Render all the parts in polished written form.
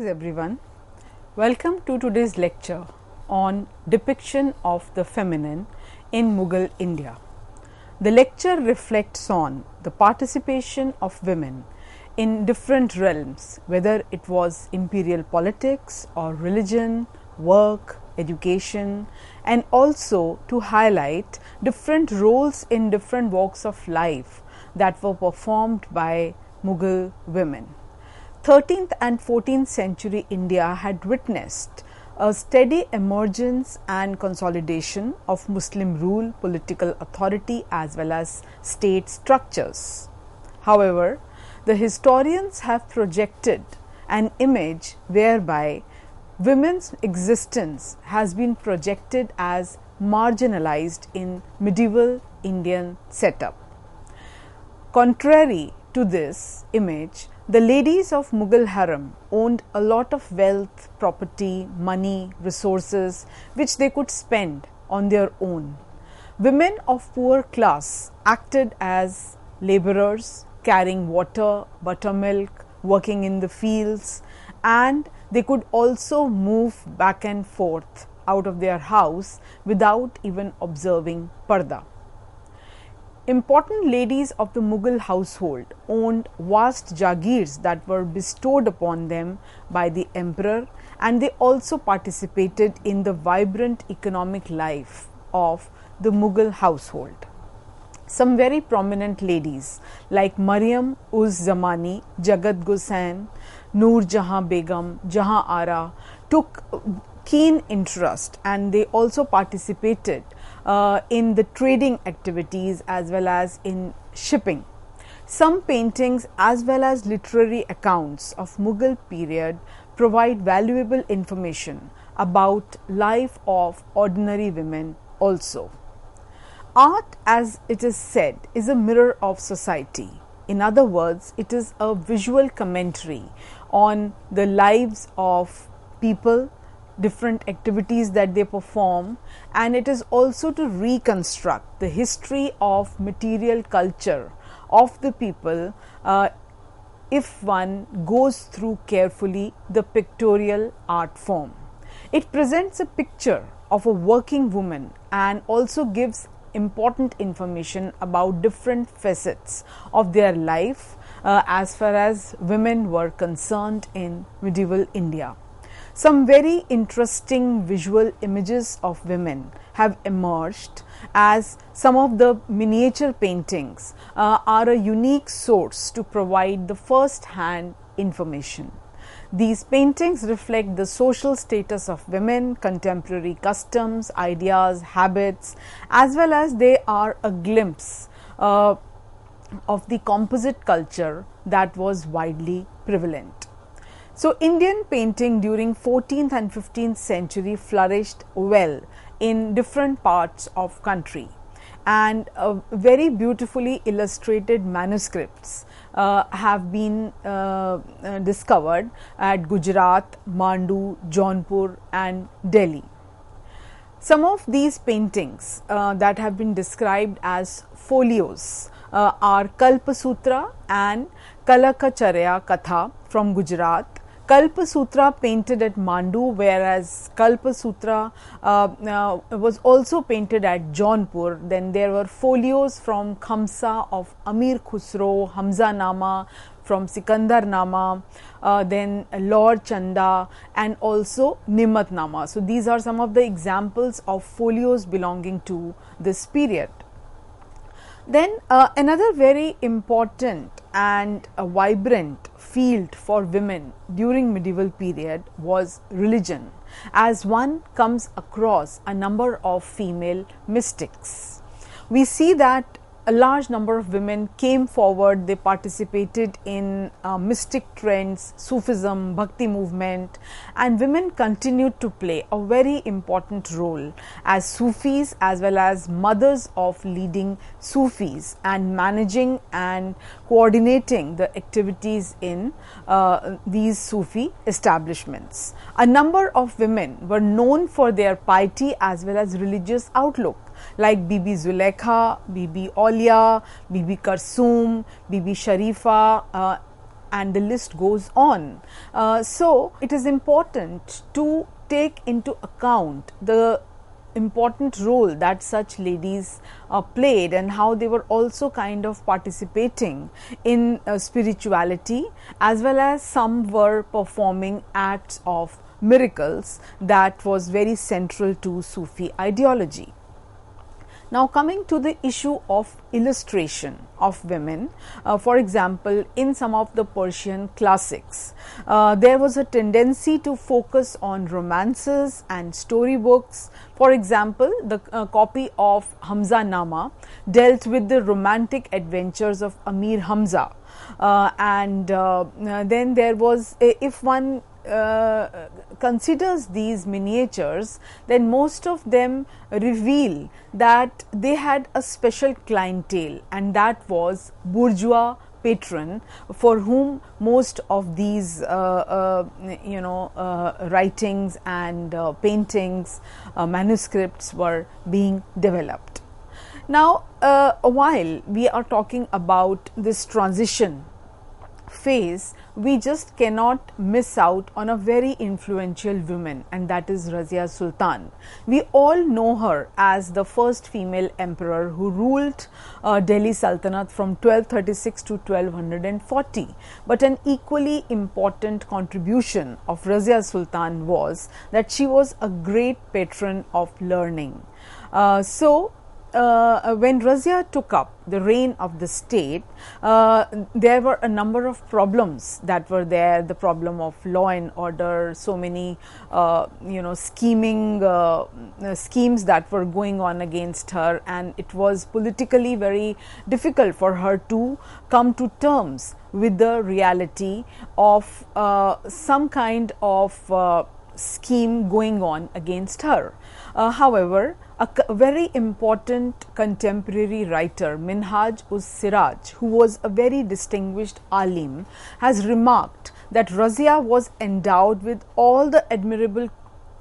Greetings everyone. Welcome to today's lecture on depiction of the feminine in Mughal India. The lecture reflects on the participation of women in different realms, whether it was imperial politics or religion, work, education, and also to highlight different roles in different walks of life that were performed by Mughal women. 13th and 14th century India had witnessed a steady emergence and consolidation of Muslim rule, political authority as well as state structures. However, the historians have projected an image whereby women's existence has been projected as marginalized in medieval Indian setup. Contrary to this image, the ladies of Mughal harem owned a lot of wealth, property, money, resources which they could spend on their own. Women of poor class acted as laborers, carrying water, buttermilk, working in the fields, and they could also move back and forth out of their house without even observing parda. Important ladies of the Mughal household owned vast jagirs that were bestowed upon them by the emperor, and they also participated in the vibrant economic life of the Mughal household. Some very prominent ladies like Maryam uz Zamani, Jagat Gusain, Noor Jahan Begum, Jahan Ara took keen interest, and they also participated in the trading activities as well as in shipping. Some paintings as well as literary accounts of Mughal period provide valuable information about life of ordinary women also. Art, as it is said, is a mirror of society. In other words, it is a visual commentary on the lives of people, different activities that they perform, and it is also to reconstruct the history of material culture of the people if one goes through carefully the pictorial art form. It presents a picture of a working woman and also gives important information about different facets of their life as far as women were concerned in medieval India. Some very interesting visual images of women have emerged, as some of the miniature paintings are a unique source to provide the first-hand information. These paintings reflect the social status of women, contemporary customs, ideas, habits, as well as they are a glimpse of the composite culture that was widely prevalent. So, Indian painting during 14th and 15th century flourished well in different parts of country, and very beautifully illustrated manuscripts have been discovered at Gujarat, Mandu, Jaunpur and Delhi. Some of these paintings that have been described as folios are Kalpasutra and Kalakacharya Katha from Gujarat, Kalpasutra painted at Mandu, whereas Kalpasutra was also painted at Jaunpur. Then there were folios from Khamsa of Amir Khusro, Hamza Nama from Sikandar Nama, then Lord Chanda and also Nimat Nama. So these are some of the examples of folios belonging to this period. Then another very important and vibrant field for women during medieval period was religion, as one comes across a number of female mystics. We see that a large number of women came forward, they participated in mystic trends, Sufism, Bhakti movement, and women continued to play a very important role as Sufis as well as mothers of leading Sufis and managing and coordinating the activities in these Sufi establishments. A number of women were known for their piety as well as religious outlook, like Bibi Zulekha, Bibi Aulia, Bibi Karsoom, Bibi Sharifa and the list goes on. So it is important to take into account the important role that such ladies played, and how they were also kind of participating in spirituality, as well as some were performing acts of miracles that was very central to Sufi ideology. Now, coming to the issue of illustration of women, for example, in some of the Persian classics, there was a tendency to focus on romances and storybooks. For example, the copy of Hamza Nama dealt with the romantic adventures of Amir Hamza, and then there was, if one considers these miniatures, then most of them reveal that they had a special clientele, and that was bourgeois patron, for whom most of these writings and paintings, manuscripts were being developed. Now, while we are talking about this transition phase, we just cannot miss out on a very influential woman, and that is Razia Sultan. We all know her as the first female emperor who ruled Delhi Sultanate from 1236 to 1240. But an equally important contribution of Razia Sultan was that she was a great patron of learning. When Razia took up the reign of the state, there were a number of problems that were there. The problem of law and order, so many schemes that were going on against her, and it was politically very difficult for her to come to terms with the reality of some kind of scheme going on against her. However, a very important contemporary writer, Minhaj-uz-Siraj, who was a very distinguished alim, has remarked that Razia was endowed with all the admirable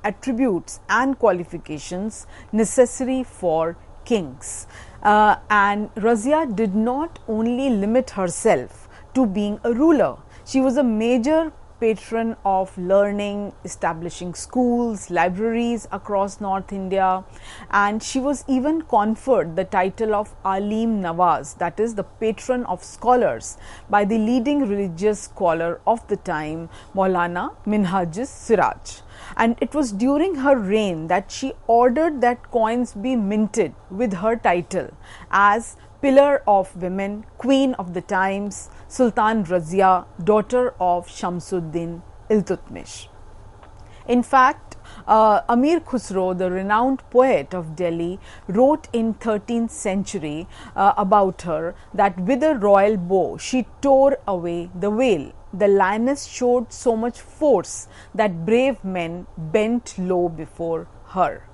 attributes and qualifications necessary for kings. And Razia did not only limit herself to being a ruler. She was a major patron of learning, establishing schools, libraries across North India, and she was even conferred the title of Alim Nawaz, that is the patron of scholars, by the leading religious scholar of the time, Maulana Minhaj-uz-Siraj. And it was during her reign that she ordered that coins be minted with her title as Pillar of Women, Queen of the Times, Sultan Razia, daughter of Shamsuddin Iltutmish. In fact, Amir Khusro, the renowned poet of Delhi, wrote in 13th century about her that with a royal bow she tore away the veil. The lioness showed so much force that brave men bent low before her.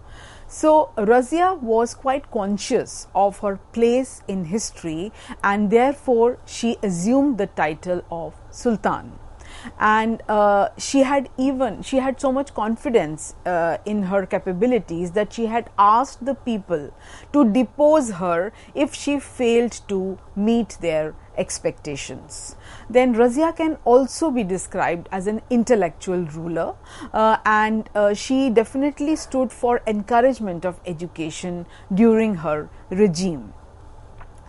So, Razia was quite conscious of her place in history, and therefore she assumed the title of Sultan. And she had so much confidence in her capabilities that she had asked the people to depose her if she failed to meet their expectations. Then Razia can also be described as an intellectual ruler, and she definitely stood for encouragement of education during her regime.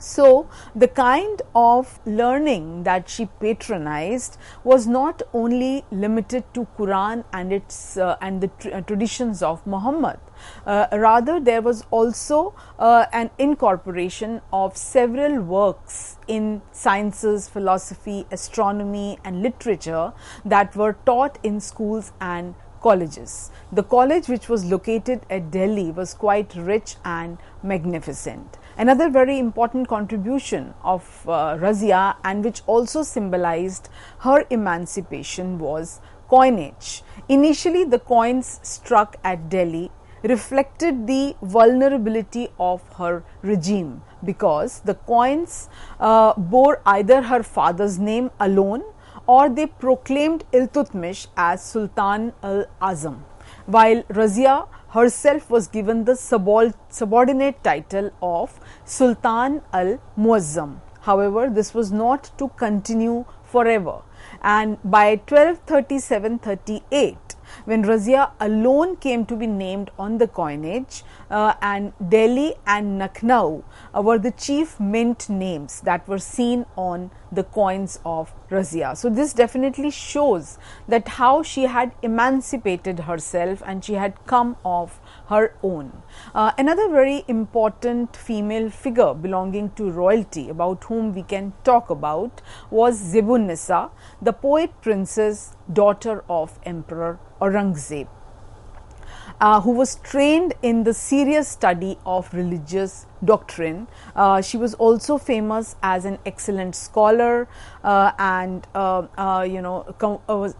So, the kind of learning that she patronized was not only limited to Quran and its and the traditions of Muhammad. Rather, there was also an incorporation of several works in sciences, philosophy, astronomy, and literature that were taught in schools and colleges. The college, which was located at Delhi, was quite rich and magnificent. Another very important contribution of Razia, and which also symbolized her emancipation, was coinage. Initially, the coins struck at Delhi reflected the vulnerability of her regime, because the coins bore either her father's name alone, or they proclaimed Iltutmish as Sultan al-Azam, while Razia herself was given the subordinate title of Sultan al-Muazzam. However, this was not to continue forever, and by 1237-38, when Razia alone came to be named on the coinage, and Delhi and Lucknow were the chief mint names that were seen on the coins of Razia. So this definitely shows that how she had emancipated herself and she had come of her own. Another very important female figure belonging to royalty about whom we can talk about was Zebun-Nisa, the poet princess, daughter of Emperor Aurangzeb, who was trained in the serious study of religious doctrine. She was also famous as an excellent scholar, and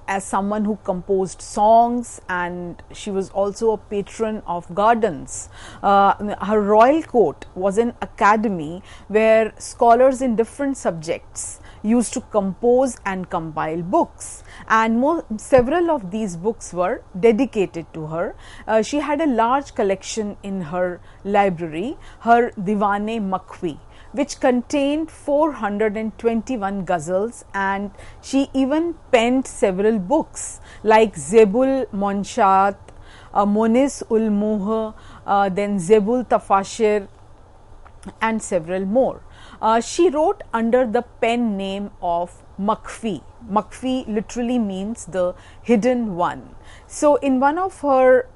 as someone who composed songs, and she was also a patron of gardens. Her royal court was an academy where scholars in different subjects used to compose and compile books, and several of these books were dedicated to her. She had a large collection in her library, her Diwane Makhwi, which contained 421 ghazals, and she even penned several books like Zebul Monshat, Monis ul Muh, then Zebul Tafashir, and several more. She wrote under the pen name of Makhfi. Makhfi literally means the hidden one. So in one of her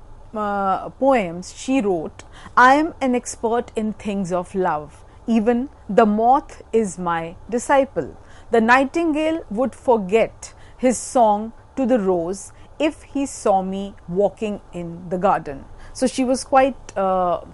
poems, she wrote, "I am an expert in things of love. Even the moth is my disciple. The nightingale would forget his song to the rose if he saw me walking in the garden." So she was quite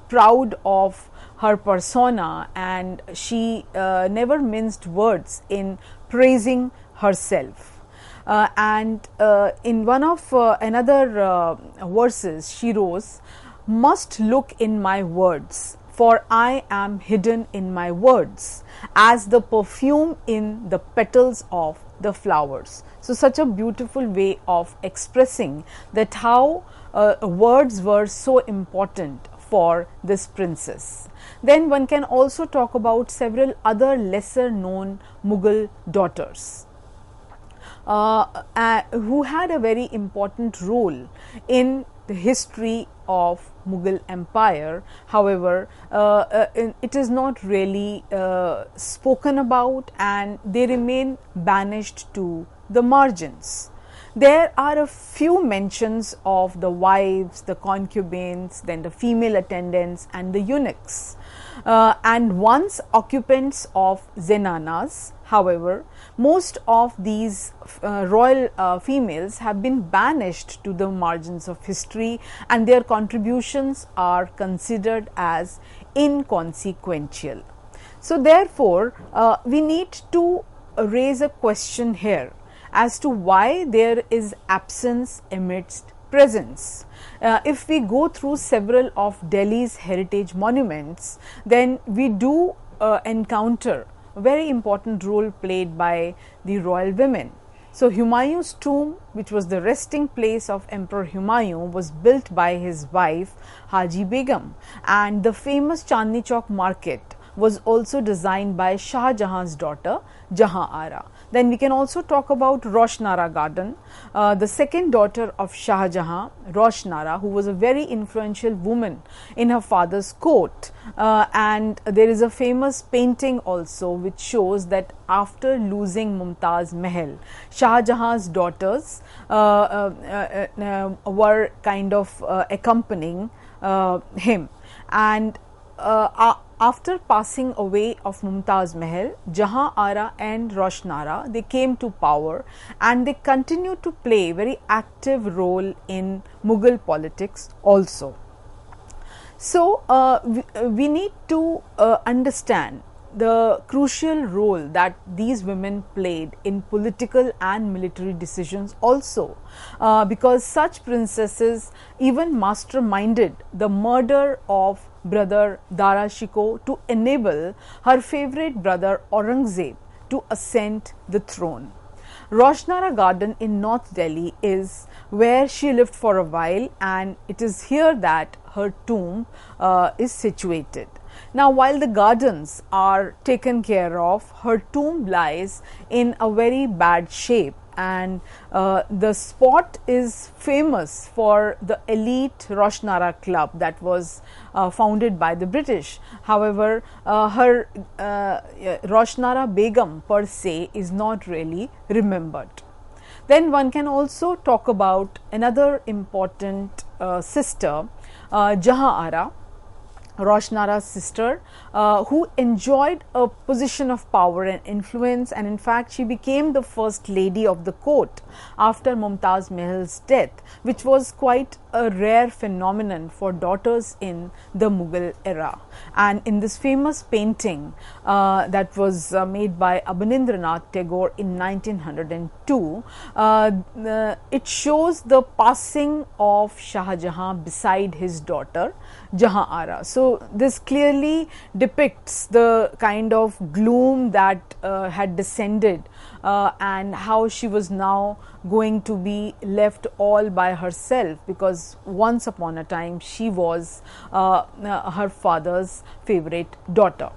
proud of her persona, and she never minced words in praising herself. In one of another verses, she rose, "Must look in my words, for I am hidden in my words, as the perfume in the petals of the flowers." So such a beautiful way of expressing that how words were so important for this princess. Then one can also talk about several other lesser known Mughal daughters who had a very important role in the history of Mughal Empire. However, it is not really spoken about, and they remain banished to the margins. There are a few mentions of the wives, the concubines, then the female attendants and the eunuchs, and once occupants of zenanas. However, most of these royal females have been banished to the margins of history, and their contributions are considered as inconsequential. So therefore, we need to raise a question here as to why there is absence amidst presence. If we go through several of Delhi's heritage monuments, then we do encounter a very important role played by the royal women. So Humayun's tomb, which was the resting place of Emperor Humayun, was built by his wife Haji Begum, and the famous Chandni Chowk market was also designed by Shah Jahan's daughter Jahan Ara. Then we can also talk about Roshnara Garden, the second daughter of Shah Jahan, Roshnara, who was a very influential woman in her father's court, and there is a famous painting also which shows that after losing Mumtaz Mahal, Shah Jahan's daughters were kind of accompanying him, and after passing away of Mumtaz Mahal, Jahan Ara and Roshnara, they came to power, and they continue to play a very active role in Mughal politics also. So we need to understand the crucial role that these women played in political and military decisions also, because such princesses even masterminded the murder of brother Dara Shikoh to enable her favorite brother Aurangzeb to ascend the throne. Roshnara Garden in North Delhi is where she lived for a while, and it is here that her tomb is situated. Now, while the gardens are taken care of, her tomb lies in a very bad shape, and the spot is famous for the elite Roshnara club that was founded by the British. However, her Roshnara Begum per se is not really remembered. Then one can also talk about another important sister, Jahan Ara, Roshnara's sister, who enjoyed a position of power and influence, and in fact she became the first lady of the court after Mumtaz Mahal's death, which was quite a rare phenomenon for daughters in the Mughal era. And in this famous painting that was made by Abanindranath Tagore in 1902, it shows the passing of Shah Jahan beside his daughter Jahan Ara. So this clearly depicts the kind of gloom that had descended and how she was now going to be left all by herself, because once upon a time she was her father's favorite daughter.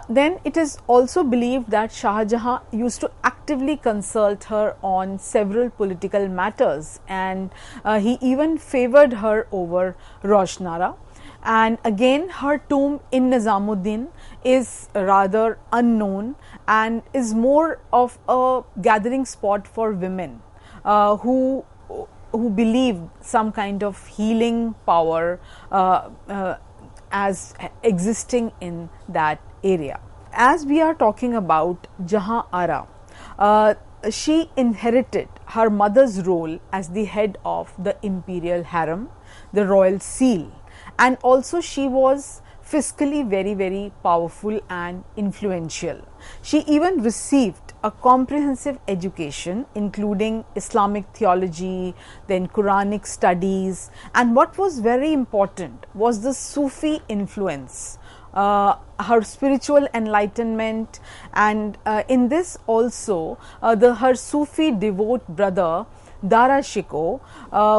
Then it is also believed that Shah Jahan used to actively consult her on several political matters, and he even favored her over Roshnara. And again, her tomb in Nizamuddin is rather unknown and is more of a gathering spot for women who believe some kind of healing power as existing in that area. As we are talking about Jahan Ara, she inherited her mother's role as the head of the imperial harem, the royal seal, and also she was fiscally very, very powerful and influential. She even received a comprehensive education including Islamic theology, then Quranic studies, and what was very important was the Sufi influence, her spiritual enlightenment, and in this also her Sufi devout brother Dara Shikoh,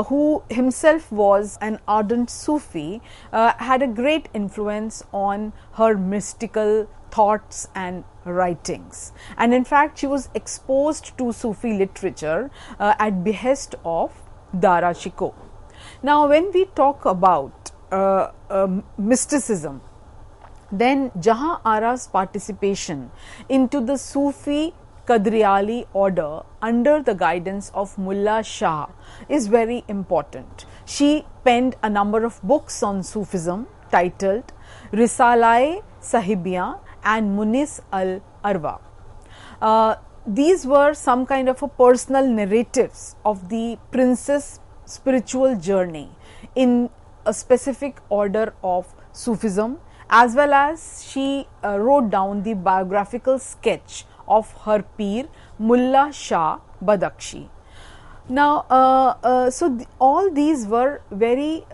who himself was an ardent Sufi, had a great influence on her mystical thoughts and writings. And in fact, she was exposed to Sufi literature at behest of Dara Shikoh. Now, when we talk about mysticism, then Jahan Ara's participation into the Sufi Qadriali order under the guidance of Mullah Shah is very important. She penned a number of books on Sufism titled Risalae Sahibiyan and Munis al-Arwa. These were some kind of a personal narratives of the princess' spiritual journey in a specific order of Sufism, as well as she wrote down the biographical sketch of her peer Mullah Shah Badakshi. Now, all these were very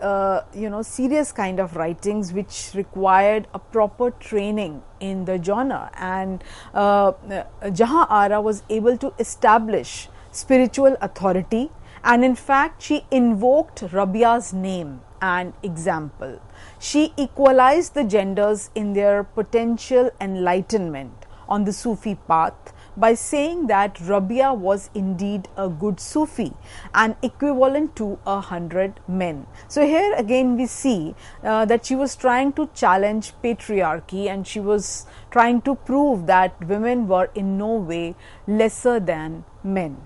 serious kind of writings which required a proper training in the genre, and Jahan Ara was able to establish spiritual authority, and in fact she invoked Rabia's name and example. She equalized the genders in their potential enlightenment on the Sufi path by saying that Rabia was indeed a good Sufi and equivalent to 100 men. So here again we see that she was trying to challenge patriarchy, and she was trying to prove that women were in no way lesser than men.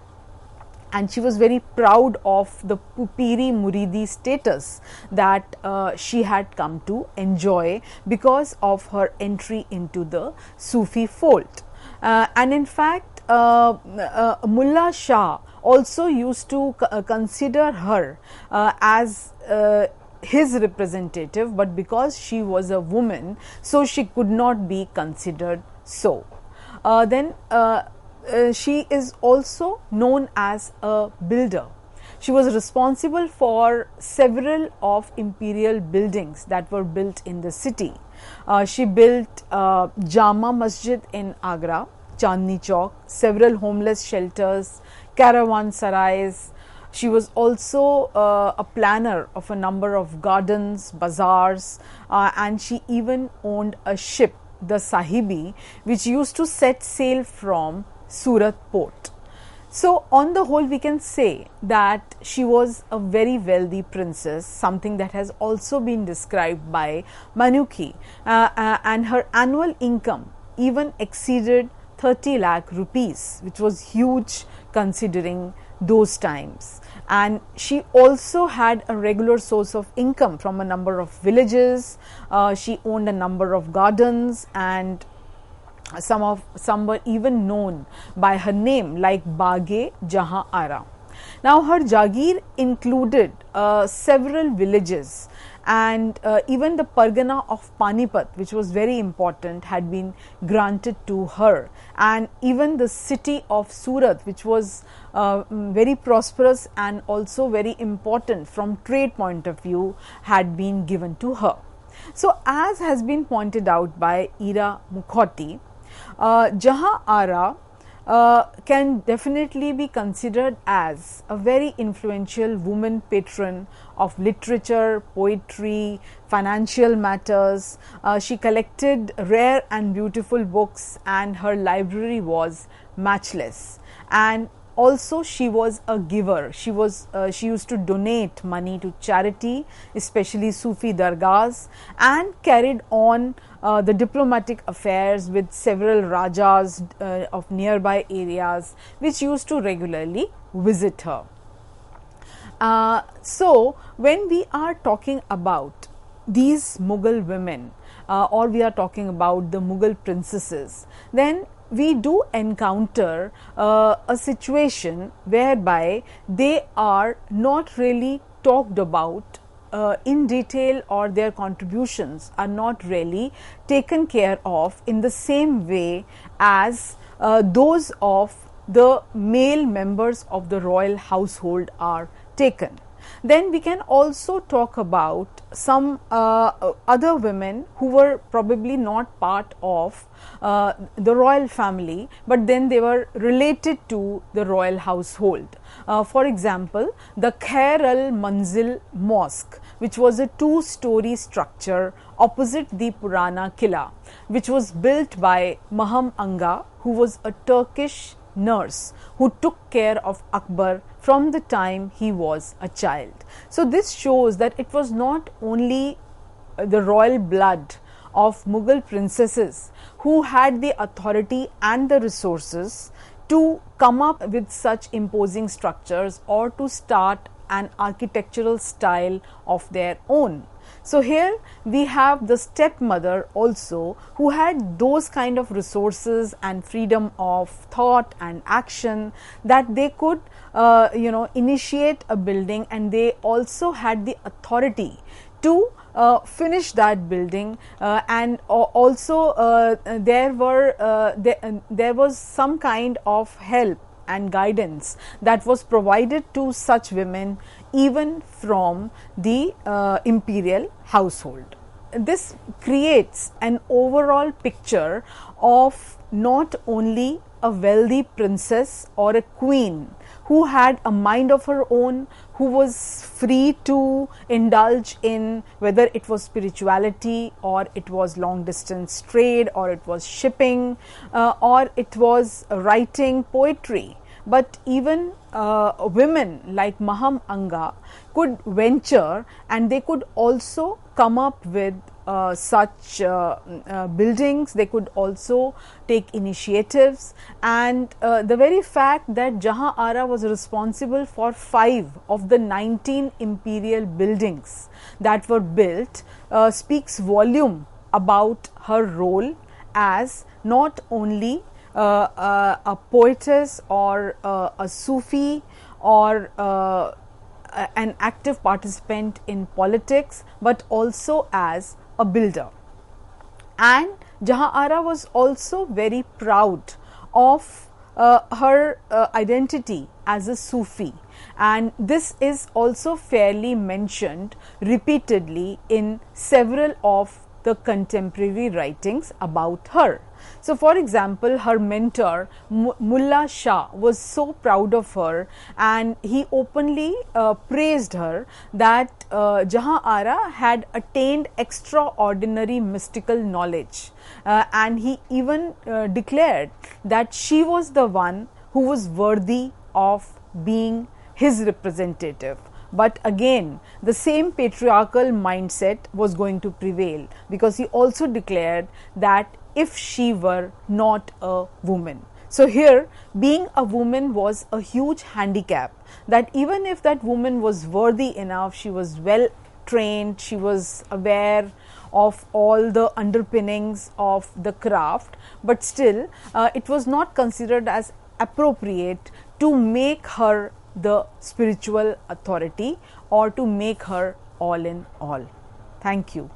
And she was very proud of the Pupiri Muridi status that she had come to enjoy because of her entry into the Sufi fold. And in fact, Mullah Shah also used to consider her as his representative, but because she was a woman, so she could not be considered so. She is also known as a builder. She was responsible for several of imperial buildings that were built in the city. She built Jama Masjid in Agra, Chandni Chowk, several homeless shelters, caravansarais. She was also a planner of a number of gardens, bazaars, and she even owned a ship, the Sahibi, which used to set sail from Surat port. So, on the whole, we can say that she was a very wealthy princess, something that has also been described by Manuki, and her annual income even exceeded 30 lakh rupees, which was huge considering those times. And she also had a regular source of income from a number of villages. She owned a number of gardens, and some were even known by her name, like Bage Jahan Ara. Now, her Jagir included several villages, and even the Pargana of Panipat, which was very important, had been granted to her, and even the city of Surat, which was very prosperous and also very important from trade point of view, had been given to her. So, as has been pointed out by Ira Mukherjee, Jahan Ara can definitely be considered as a very influential woman patron of literature, poetry, financial matters. She collected rare and beautiful books, and her library was matchless. And also, she was a giver. She used to donate money to charity, especially Sufi dargahs, and carried on the diplomatic affairs with several rajas of nearby areas, which used to regularly visit her. So, when we are talking about these Mughal women, or we are talking about the Mughal princesses, then we do encounter a situation whereby they are not really talked about in detail, or their contributions are not really taken care of in the same way as those of the male members of the royal household are taken. Then we can also talk about some other women who were probably not part of the royal family, but then they were related to the royal household. For example, the Khair al-Manzil Mosque, which was a two-story structure opposite the Purana Killa, which was built by Maham Anga, who was a Turkish nurse who took care of Akbar from the time he was a child. So, this shows that it was not only the royal blood of Mughal princesses who had the authority and the resources to come up with such imposing structures or to start an architectural style of their own. So, here we have the stepmother also, who had those kind of resources and freedom of thought and action that they could initiate a building, and they also had the authority to finish that building, and also there was some kind of help and guidance that was provided to such women even from the imperial household. This creates an overall picture of not only a wealthy princess or a queen who had a mind of her own, who was free to indulge in whether it was spirituality, or it was long distance trade, or it was shipping, or it was writing poetry. But even women like Maham Anga could venture, and they could also come up with such buildings. They could also take initiatives, and the very fact that Jahan Ara was responsible for 5 of the 19 imperial buildings that were built speaks volume about her role as not only a poetess or a Sufi or an active participant in politics, but also as a builder. And Jahan Ara was also very proud of her identity as a Sufi, and this is also fairly mentioned repeatedly in several of the contemporary writings about her. So, for example, her mentor Mullah Shah was so proud of her, and he openly praised her that Jahan Ara had attained extraordinary mystical knowledge, and he even declared that she was the one who was worthy of being his representative. But again, the same patriarchal mindset was going to prevail, because he also declared that if she were not a woman. So here, being a woman was a huge handicap, that even if that woman was worthy enough, she was well trained, she was aware of all the underpinnings of the craft, but still it was not considered as appropriate to make her the spiritual authority or to make her all in all. Thank you.